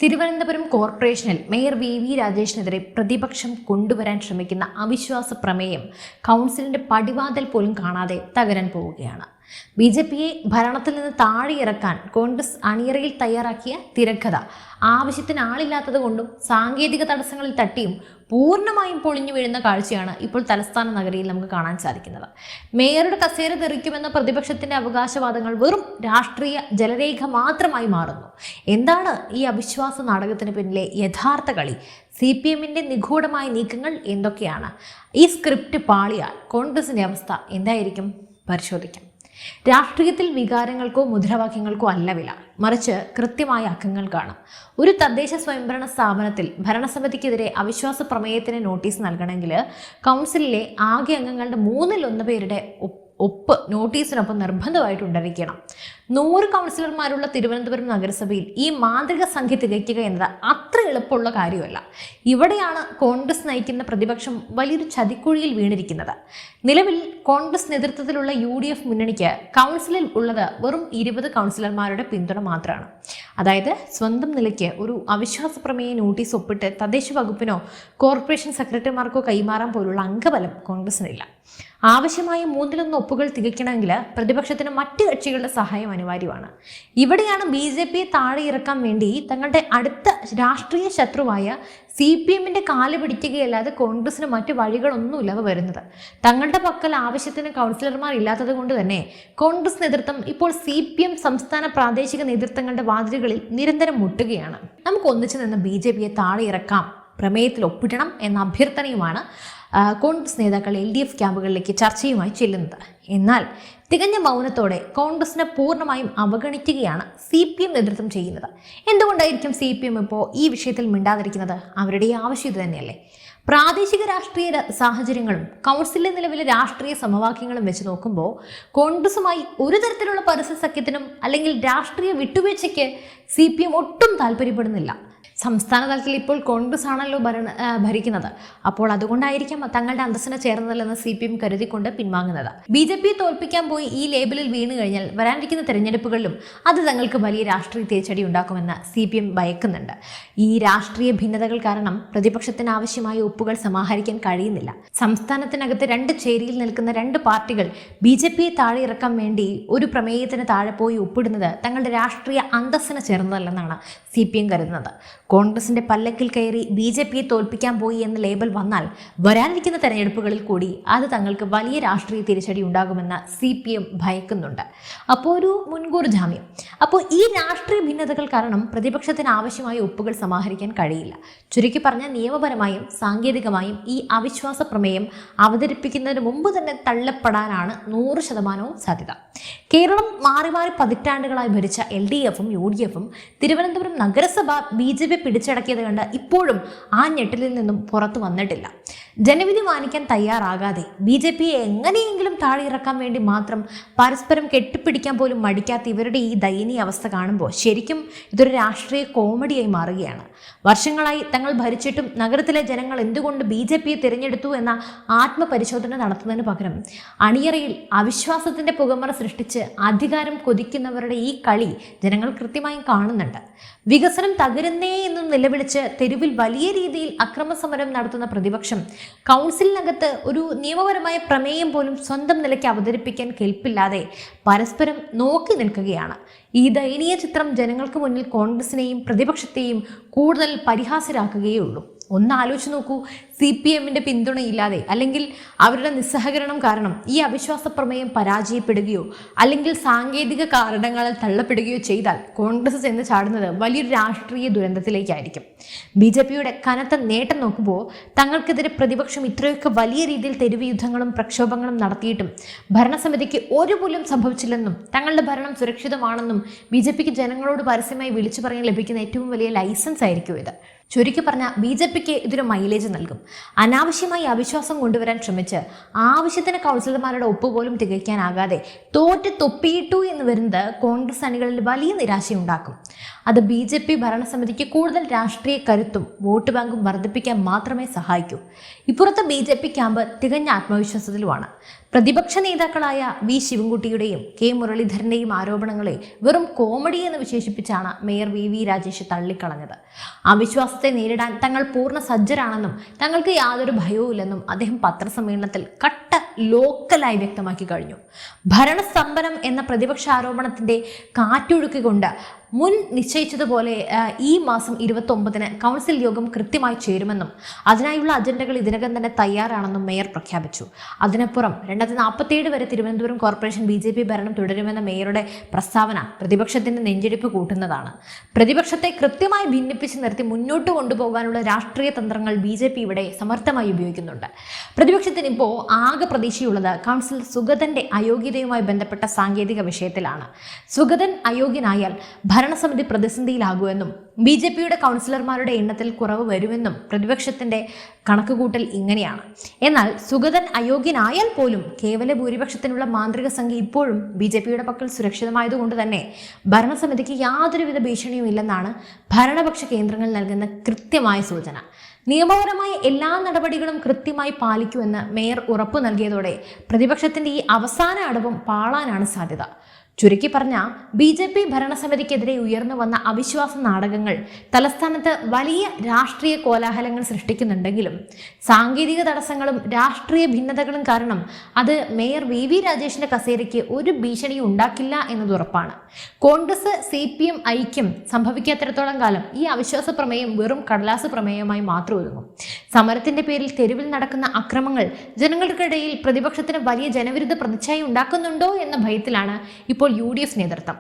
തിരുവനന്തപുരം കോർപ്പറേഷനിൽ mayor V രാജേഷിനെതിരെ പ്രതിപക്ഷം കൊണ്ടുവരാൻ ശ്രമിക്കുന്ന അവിശ്വാസ പ്രമേയം കൗൺസിലിന്റെ പടിവാതിൽ പോലും കാണാതെ തകരാൻ പോവുകയാണ്. ബി.ജെ.പിയെ ഭരണത്തിൽ നിന്ന് താഴെയിറക്കാൻ കോൺഗ്രസ് അണിയറയിൽ തയ്യാറാക്കിയ തിരക്കഥ ആവശ്യത്തിന് ആളില്ലാത്തത് കൊണ്ടും സാങ്കേതിക തടസ്സങ്ങളിൽ തട്ടിയും പൂർണ്ണമായും പൊളിഞ്ഞു വീഴുന്ന കാഴ്ചയാണ് ഇപ്പോൾ തലസ്ഥാന നഗരിയിൽ നമുക്ക് കാണാൻ സാധിക്കുന്നത്. മേയറുടെ കസേര തെറിക്കുമെന്ന പ്രതിപക്ഷത്തിന്റെ അവകാശവാദങ്ങൾ വെറും രാഷ്ട്രീയ ജലരേഖ മാത്രമായി മാറുന്നു. എന്താണ് ഈ അവിശ്വാസ നാടകത്തിന് പിന്നിലെ യഥാർത്ഥ കളി? CPM-ന്റെ നിഗൂഢമായ നീക്കങ്ങൾ എന്തൊക്കെയാണ്? ഈ സ്ക്രിപ്റ്റ് പാളിയാൽ കോൺഗ്രസിന്റെ അവസ്ഥ എന്തായിരിക്കും? പരിശോധിക്കാം. രാഷ്ട്രീയത്തിൽ വികാരങ്ങൾക്കോ മുദ്രാവാക്യങ്ങൾക്കോ അല്ല വില, മറിച്ച് കൃത്യമായ അക്കങ്ങൾക്കാണ്. ഒരു തദ്ദേശ സ്വയംഭരണ സ്ഥാപനത്തിൽ ഭരണസമിതിക്കെതിരെ അവിശ്വാസ പ്രമേയത്തിന് നോട്ടീസ് നൽകണമെങ്കിൽ കൗൺസിലിലെ ആകെ അംഗങ്ങളുടെ 1/3 പേരുടെ ഒപ്പ് നോട്ടീസിനൊപ്പം നിർബന്ധമായിട്ട് ഉണ്ടായിരിക്കണം. 100 കൗൺസിലർമാരുള്ള തിരുവനന്തപുരം നഗരസഭയിൽ ഈ മാന്ത്രിക സംഖ്യ തികയ്ക്കുക എന്നത് അത്ര എളുപ്പമുള്ള കാര്യമല്ല. ഇവിടെയാണ് കോൺഗ്രസ് നയിക്കുന്ന പ്രതിപക്ഷം വലിയൊരു ചതിക്കുഴിയിൽ വീണിരിക്കുന്നത്. നിലവിൽ കോൺഗ്രസ് നേതൃത്വത്തിലുള്ള UDF മുന്നണിക്ക് കൗൺസിലിൽ ഉള്ളത് വെറും 20 കൗൺസിലർമാരുടെ പിന്തുണ മാത്രമാണ്. അതായത് സ്വന്തം നിലയ്ക്ക് ഒരു അവിശ്വാസ പ്രമേയ നോട്ടീസ് ഒപ്പിട്ട് തദ്ദേശ വകുപ്പിനോ കോർപ്പറേഷൻ സെക്രട്ടറിമാർക്കോ കൈമാറാൻ പോലുള്ള അംഗബലം കോൺഗ്രസിനില്ല. ആവശ്യമായ 1/3 ഒപ്പുകൾ തികയ്ക്കണമെങ്കിൽ പ്രതിപക്ഷത്തിന് മറ്റ് കക്ഷികളുടെ സഹായം അനിവാര്യമാണ്. ഇവിടെയാണ് BJPയെ താഴെ ഇറക്കാൻ വേണ്ടി തങ്ങളുടെ അടുത്ത രാഷ്ട്രീയ ശത്രുവായ CPM-ന്റെ കാല് പിടിക്കുകയല്ലാതെ കോൺഗ്രസിന് മറ്റു വഴികളൊന്നുമില്ലാതെ വരുന്നത്. തങ്ങളുടെ പക്കൽ ആവശ്യത്തിന് കൗൺസിലർമാർ ഇല്ലാത്തത് കൊണ്ട് തന്നെ കോൺഗ്രസ് നേതൃത്വം ഇപ്പോൾ CPM സംസ്ഥാന പ്രാദേശിക നേതൃത്വങ്ങളുടെ വാതിലുകളിൽ നിരന്തരം മുട്ടുകയാണ്. നമുക്ക് ഒന്നിച്ചു നിന്ന് BJPയെ താഴെ ഇറക്കാം, പ്രമേയത്തിൽ ഒപ്പിടണം എന്ന അഭ്യർത്ഥനയുമാണ് കോൺഗ്രസ് നേതാക്കൾ LDF ക്യാമ്പുകളിലേക്ക് ചർച്ചയുമായി ചെല്ലുന്നത്. എന്നാൽ തികഞ്ഞ മൗനത്തോടെ കോൺഗ്രസിനെ പൂർണ്ണമായും അവഗണിക്കുകയാണ് CPM നേതൃത്വം ചെയ്യുന്നത്. എന്തുകൊണ്ടായിരിക്കും CPM ഇപ്പോൾ ഈ വിഷയത്തിൽ മിണ്ടാതിരിക്കുന്നത്? അവരുടെ ആവശ്യം ഇത് തന്നെയല്ലേ? പ്രാദേശിക രാഷ്ട്രീയ സാഹചര്യങ്ങളും കൗൺസിലിലെ നിലവിലെ രാഷ്ട്രീയ സമവാക്യങ്ങളും വെച്ച് നോക്കുമ്പോൾ കോൺഗ്രസുമായി ഒരു തരത്തിലുള്ള പരസ്യ സഖ്യത്തിനും അല്ലെങ്കിൽ രാഷ്ട്രീയ വിട്ടുവീഴ്ചയ്ക്ക് CPM ഒട്ടും താല്പര്യപ്പെടുന്നില്ല. സംസ്ഥാന തലത്തിൽ ഇപ്പോൾ കോൺഗ്രസ് ആണല്ലോ ഭരിക്കുന്നത്. അപ്പോൾ അതുകൊണ്ടായിരിക്കാം തങ്ങളുടെ അന്തസ്സിനെ ചേർന്നതല്ലെന്ന് CPM കരുതിക്കൊണ്ട് പിൻവാങ്ങുന്നത്. BJPയെ തോൽപ്പിക്കാൻ പോയി ഈ ലേബലിൽ വീണ് കഴിഞ്ഞാൽ വരാനിരിക്കുന്ന തെരഞ്ഞെടുപ്പുകളിലും അത് തങ്ങൾക്ക് വലിയ രാഷ്ട്രീയ തിരിച്ചടി ഉണ്ടാക്കുമെന്ന് CPM ഭയക്കുന്നുണ്ട്. ഈ രാഷ്ട്രീയ ഭിന്നതകൾ കാരണം പ്രതിപക്ഷത്തിന് ആവശ്യമായ ഒപ്പുകൾ സമാഹരിക്കാൻ കഴിയുന്നില്ല. സംസ്ഥാനത്തിനകത്ത് 2 ചേരിയിൽ നിൽക്കുന്ന 2 പാർട്ടികൾ BJPയെ താഴെ ഇറക്കാൻ വേണ്ടി ഒരു പ്രമേയത്തിന് താഴെ പോയി ഒപ്പിടുന്നത് തങ്ങളുടെ രാഷ്ട്രീയ അന്തസ്സിനെ ചേർന്നതല്ലെന്നാണ് CPM കരുതുന്നത്. കോൺഗ്രസിന്റെ പല്ലക്കിൽ കയറി BJPയെ തോൽപ്പിക്കാൻ പോയി എന്ന ലേബൽ വന്നാൽ വരാനിരിക്കുന്ന തെരഞ്ഞെടുപ്പുകളിൽ കൂടി അത് തങ്ങൾക്ക് വലിയ രാഷ്ട്രീയ തിരിച്ചടി ഉണ്ടാകുമെന്ന് CPM ഭയക്കുന്നുണ്ട്. അപ്പോൾ ഒരു മുൻകൂർ ജാമ്യം. അപ്പോൾ ഈ രാഷ്ട്രീയ ഭിന്നതകൾ കാരണം പ്രതിപക്ഷത്തിന് ആവശ്യമായ ഒപ്പുകൾ സമാഹരിക്കാൻ കഴിയില്ല. ചുരുക്കി പറഞ്ഞാൽ നിയമപരമായും സാങ്കേതികമായും ഈ അവിശ്വാസ പ്രമേയം അവതരിപ്പിക്കുന്നതിന് മുമ്പ് തന്നെ തള്ളപ്പെടാനാണ് 100% സാധ്യത. കേരളം മാറി മാറി പതിറ്റാണ്ടുകളായി ഭരിച്ച LDF-ഉം UDF-ഉം തിരുവനന്തപുരം നഗരസഭ BJP പിടിച്ചടക്കിയത് കണ്ട് ഇപ്പോഴും ആ ഞെട്ടലിൽ നിന്നും പുറത്തു വന്നിട്ടില്ല. ജനവിധി മാനിക്കാൻ തയ്യാറാകാതെ BJPയെ എങ്ങനെയെങ്കിലും താഴെ ഇറക്കാൻ വേണ്ടി മാത്രം പരസ്പരം കെട്ടിപ്പിടിക്കാൻ പോലും മടിക്കാത്ത ഇവരുടെ ഈ ദയനീയ അവസ്ഥ കാണുമ്പോൾ ശരിക്കും ഇതൊരു രാഷ്ട്രീയ കോമഡിയായി മാറുകയാണ്. വർഷങ്ങളായി തങ്ങൾ ഭരിച്ചിട്ടും നഗരത്തിലെ ജനങ്ങൾ എന്തുകൊണ്ട് BJPയെ തിരഞ്ഞെടുത്തു എന്ന ആത്മപരിശോധന നടത്തുന്നതിന് പകരം അണിയറയിൽ അവിശ്വാസത്തിന്റെ പുകമറ സൃഷ്ടിച്ച് അധികാരം കൊതിക്കുന്നവരുടെ ഈ കളി ജനങ്ങൾ കൃത്യമായും കാണുന്നുണ്ട്. വികസനം തകരുന്നേ എന്നും നിലവിളിച്ച് തെരുവിൽ വലിയ രീതിയിൽ അക്രമസമരം നടത്തുന്ന പ്രതിപക്ഷം കൗൺസിലിനകത്ത് ഒരു നിയമപരമായ പ്രമേയം പോലും സ്വന്തം നിലയ്ക്ക് അവതരിപ്പിക്കാൻ കെൽപ്പില്ലാതെ പരസ്പരം നോക്കി നിൽക്കുകയാണ്. ഈ ദയനീയ ചിത്രം ജനങ്ങൾക്ക് മുന്നിൽ കോൺഗ്രസിനെയും പ്രതിപക്ഷത്തെയും കൂടുതൽ പരിഹാസ്യരാക്കുകയുള്ളൂ. ഒന്ന് ആലോചിച്ച് നോക്കൂ, CPM-ന്റെ പിന്തുണയില്ലാതെ അല്ലെങ്കിൽ അവരുടെ നിസ്സഹകരണം കാരണം ഈ അവിശ്വാസ പ്രമേയം പരാജയപ്പെടുകയോ അല്ലെങ്കിൽ സാങ്കേതിക കാരണങ്ങളാൽ തള്ളപ്പെടുകയോ ചെയ്താൽ കോൺഗ്രസ് ചെന്ന് ചാടുന്നത് വലിയൊരു രാഷ്ട്രീയ ദുരന്തത്തിലേക്കായിരിക്കും. BJPയുടെ കനത്ത നേട്ടം നോക്കുമ്പോൾ തങ്ങൾക്കെതിരെ പ്രതിപക്ഷം ഇത്രയൊക്കെ വലിയ രീതിയിൽ തെരുവ് യുദ്ധങ്ങളും പ്രക്ഷോഭങ്ങളും നടത്തിയിട്ടും ഭരണസമിതിക്ക് ഒരു പോലും സംഭവിച്ചില്ലെന്നും തങ്ങളുടെ ഭരണം സുരക്ഷിതമാണെന്നും BJPക്ക് ജനങ്ങളോട് പരസ്യമായി വിളിച്ചു പറയാൻ ലഭിക്കുന്ന ഏറ്റവും വലിയ ലൈസൻസ് ആയിരിക്കും ഇത്. ചുരുക്കി പറഞ്ഞാൽ BJPക്ക് ഇതൊരു മൈലേജ് നൽകും. അനാവശ്യമായി അവിശ്വാസം കൊണ്ടുവരാൻ ശ്രമിച്ച് ആവശ്യത്തിന് കൗൺസിലർമാരുടെ ഒപ്പുപോലും തികയ്ക്കാനാകാതെ തോറ്റ് തൊപ്പിയിട്ടു എന്ന് വരുന്നത് കോൺഗ്രസ് അണികളിൽ വലിയ നിരാശയുണ്ടാക്കും. അത് BJP ഭരണസമിതിക്ക് കൂടുതൽ രാഷ്ട്രീയ കരുത്തും വോട്ട് ബാങ്കും വർദ്ധിപ്പിക്കാൻ മാത്രമേ സഹായിക്കൂ. ഇപ്പുറത്തെ BJP ക്യാമ്പ് തികഞ്ഞ ആത്മവിശ്വാസത്തിലുമാണ്. പ്രതിപക്ഷ നേതാക്കളായ വി ശിവൻകുട്ടിയുടെയും കെ മുരളീധരന്റെയും ആരോപണങ്ങളെ വെറും കോമഡി എന്ന് വിശേഷിപ്പിച്ചാണ് മേയർ വി രാജേഷ് തള്ളിക്കളഞ്ഞത്. അവിശ്വാസത്തെ നേരിടാൻ തങ്ങൾ പൂർണ്ണ സജ്ജരാണെന്നും തങ്ങൾക്ക് യാതൊരു ഭയവുമില്ലെന്നും അദ്ദേഹം പത്രസമ്മേളനത്തിൽ കട്ട ലോക്കലായി വ്യക്തമാക്കി കഴിഞ്ഞു. ഭരണസ്തംഭനം എന്ന പ്രതിപക്ഷ ആരോപണത്തിന്റെ കാറ്റൊഴുക്കിക്കൊണ്ട് മുൻ നിശ്ചയിച്ചതുപോലെ ഈ മാസം 29-ന് കൗൺസിൽ യോഗം കൃത്യമായി ചേരുമെന്നും അതിനായുള്ള അജണ്ടകൾ ഇതിനകം തന്നെ തയ്യാറാണെന്നും മേയർ പ്രഖ്യാപിച്ചു. അതിനപ്പുറം 2047 വരെ തിരുവനന്തപുരം കോർപ്പറേഷൻ BJP ഭരണം തുടരുമെന്ന മേയറുടെ പ്രസ്താവന പ്രതിപക്ഷത്തിന്റെ നെഞ്ചിടിപ്പ് കൂട്ടുന്നതാണ്. പ്രതിപക്ഷത്തെ കൃത്യമായി ഭിന്നിപ്പിച്ച് നിർത്തി മുന്നോട്ട് കൊണ്ടുപോകാനുള്ള രാഷ്ട്രീയ തന്ത്രങ്ങൾ BJP ഇവിടെ സമർത്ഥമായി ഉപയോഗിക്കുന്നുണ്ട്. പ്രതിപക്ഷത്തിന് ഇപ്പോൾ ആകെ പ്രതീക്ഷയുള്ളത് കൗൺസിലർ സുഗതന്റെ അയോഗ്യതയുമായി ബന്ധപ്പെട്ട സാങ്കേതിക വിഷയത്തിലാണ്. സുഗതൻ അയോഗ്യനായാൽ ഭരണസമിതി പ്രതിസന്ധിയിലാകുമെന്നും BJPയുടെ കൗൺസിലർമാരുടെ എണ്ണത്തിൽ കുറവ് വരുമെന്നും പ്രതിപക്ഷത്തിന്റെ കണക്കുകൂട്ടൽ ഇങ്ങനെയാണ്. എന്നാൽ സുഗതൻ അയോഗ്യനായാൽ പോലും കേവല ഭൂരിപക്ഷത്തിനുള്ള മാന്ത്രിക സംഖ്യ ഇപ്പോഴും BJPയുടെ പക്കൽ സുരക്ഷിതമായതുകൊണ്ട് തന്നെ ഭരണസമിതിക്ക് യാതൊരുവിധ ഭീഷണിയും ഇല്ലെന്നാണ് ഭരണപക്ഷ കേന്ദ്രങ്ങൾ നൽകുന്ന കൃത്യമായ സൂചന. നിയമപരമായ എല്ലാ നടപടികളും കൃത്യമായി പാലിക്കുമെന്ന് മേയർ ഉറപ്പു നൽകിയതോടെ പ്രതിപക്ഷത്തിന്റെ ഈ അവസാന അടവും പാളാനാണ് സാധ്യത. ചുരുക്കി പറഞ്ഞ BJP ഭരണസമിതിക്കെതിരെ ഉയർന്നു വന്ന അവിശ്വാസ നാടകങ്ങൾ തലസ്ഥാനത്ത് വലിയ രാഷ്ട്രീയ കോലാഹലങ്ങൾ സൃഷ്ടിക്കുന്നുണ്ടെങ്കിലും സാങ്കേതിക തടസ്സങ്ങളും രാഷ്ട്രീയ ഭിന്നതകളും കാരണം അത് മേയർ വി രാജേഷിന്റെ കസേരയ്ക്ക് ഒരു ഭീഷണിയും ഉണ്ടാക്കില്ല എന്നത് ഉറപ്പാണ്. കോൺഗ്രസ് CPM ഐക്യം സംഭവിക്കാത്തിടത്തോളം കാലം ഈ അവിശ്വാസ പ്രമേയം വെറും കടലാസ് പ്രമേയമായി മാത്രം ഒതുങ്ങും. സമരത്തിന്റെ പേരിൽ തെരുവിൽ നടക്കുന്ന അക്രമങ്ങൾ ജനങ്ങൾക്കിടയിൽ പ്രതിപക്ഷത്തിന് വലിയ ജനവിരുദ്ധ പ്രതിച്ഛായ ഉണ്ടാക്കുന്നുണ്ടോ എന്ന ഭയത്തിലാണ് ഇപ്പോൾ UDF നേതൃത്വം.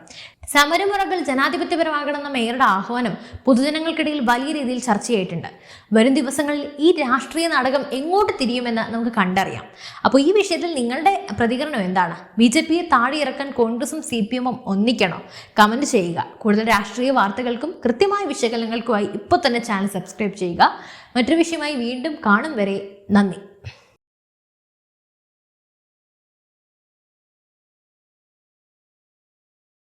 സമരമുറകൾ ജനാധിപത്യപരമാകണമെന്ന മേയറുടെ ആഹ്വാനം പൊതുജനങ്ങൾക്കിടയിൽ വലിയ രീതിയിൽ ചർച്ചയായിട്ടുണ്ട്. വരും ദിവസങ്ങളിൽ ഈ രാഷ്ട്രീയ നാടകം എങ്ങോട്ട് തിരിയുമെന്ന് നമുക്ക് കണ്ടറിയാം. അപ്പോൾ ഈ വിഷയത്തിൽ നിങ്ങളുടെ പ്രതികരണം എന്താണ്? BJPയെ താഴെയിറക്കാൻ കോൺഗ്രസും CPMഉം ഒന്നിക്കണോ? കമന്റ് ചെയ്യുക. കൂടുതൽ രാഷ്ട്രീയ വാർത്തകൾക്കും കൃത്യമായ വിശകലനങ്ങൾക്കുമായി ഇപ്പോൾ തന്നെ ചാനൽ സബ്സ്ക്രൈബ് ചെയ്യുക. മറ്റൊരു വിഷയമായി വീണ്ടും കാണും വരെ നന്ദി.